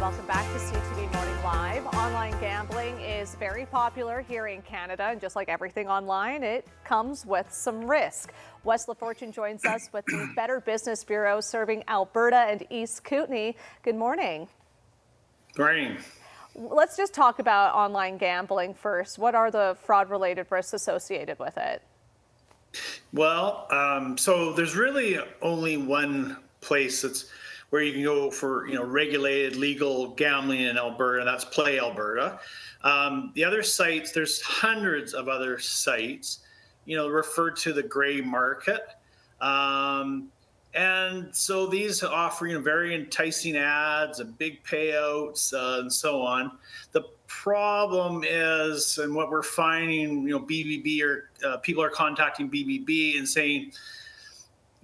Welcome back to CTV Morning Live. Online gambling is very popular here in Canada, and just like everything online, it comes with some risk. Wes LaFortune joins us with the Better Business Bureau serving Alberta and East Kootenay. Good morning. Good morning. Let's just talk about online gambling first. What are the fraud-related risks associated with it? Well, so there's really only one place that's where you can go for regulated legal gambling in Alberta, and that's Play Alberta. The other sites, there's hundreds of other sites, referred to the gray market. And so these offer very enticing ads and big payouts and so on. The problem is, and what we're finding, BBB or people are contacting BBB and saying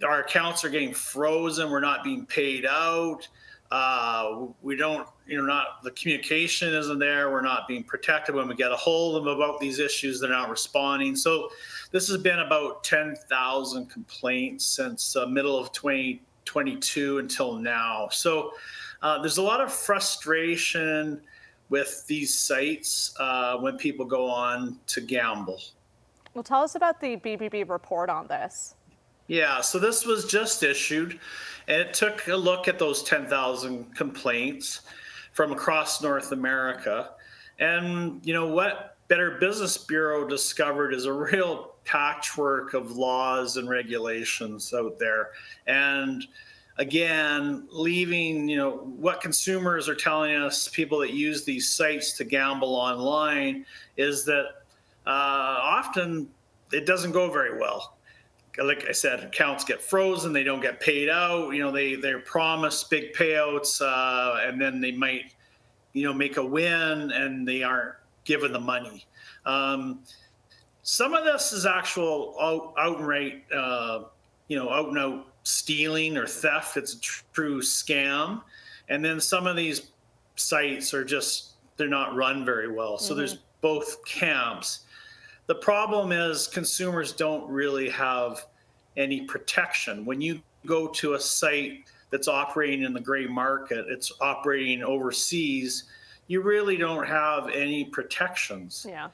our accounts are getting frozen, we're not being paid out. We don't, the communication isn't there. We're not being protected. When we get a hold of them about these issues, they're not responding. So this has been about 10,000 complaints since middle of 2022 until now. So there's a lot of frustration with these sites when people go on to gamble. Well, tell us about the BBB report on this. Yeah, so this was just issued, and it took a look at those 10,000 complaints from across North America. And what Better Business Bureau discovered is a real patchwork of laws and regulations out there. And again, leaving, what consumers are telling us, people that use these sites to gamble online, is that often it doesn't go very well. Like I said, accounts get frozen, they don't get paid out, they're promised big payouts, and then they might, make a win and they aren't given the money. Some of this is actual outright, out and out stealing or theft. It's a true scam. And then some of these sites are they're not run very well. So there's both camps. The problem is consumers don't really have any protection. When you go to a site that's operating in the gray market, it's operating overseas, you really don't have any protections. Yeah.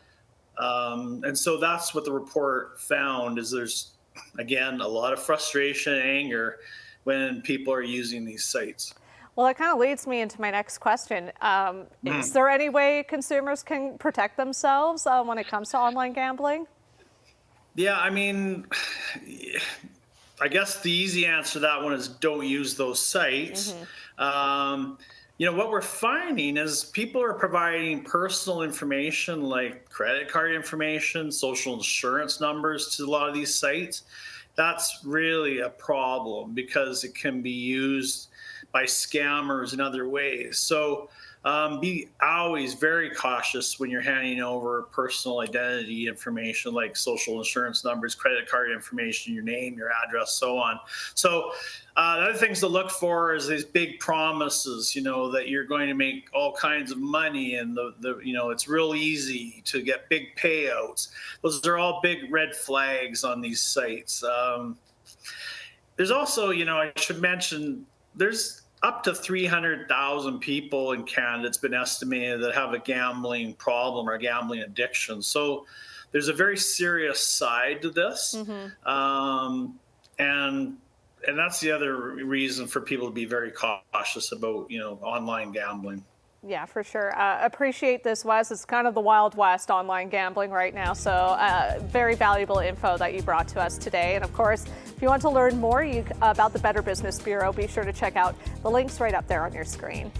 And so that's what the report found, is there's, again, a lot of frustration and anger when people are using these sites. Well, that kind of leads me into my next question. Is there any way consumers can protect themselves when it comes to online gambling? Yeah, I mean, I guess the easy answer to that one is don't use those sites. What we're finding is people are providing personal information like credit card information, social insurance numbers to a lot of these sites. That's really a problem because it can be used by scammers in other ways. So be always very cautious when you're handing over personal identity information like social insurance numbers, credit card information, your name, your address, so on. So the other things to look for is these big promises, that you're going to make all kinds of money, and it's real easy to get big payouts. Those are all big red flags on these sites. There's also, I should mention, there's up to 300,000 people in Canada, it's been estimated, that have a gambling problem or a gambling addiction. So there's a very serious side to this. And that's the other reason for people to be very cautious about, online gambling. Yeah, for sure. Appreciate this, Wes. It's kind of the Wild West online gambling right now. So very valuable info that you brought to us today. And of course, if you want to learn more about the Better Business Bureau, be sure to check out the links right up there on your screen.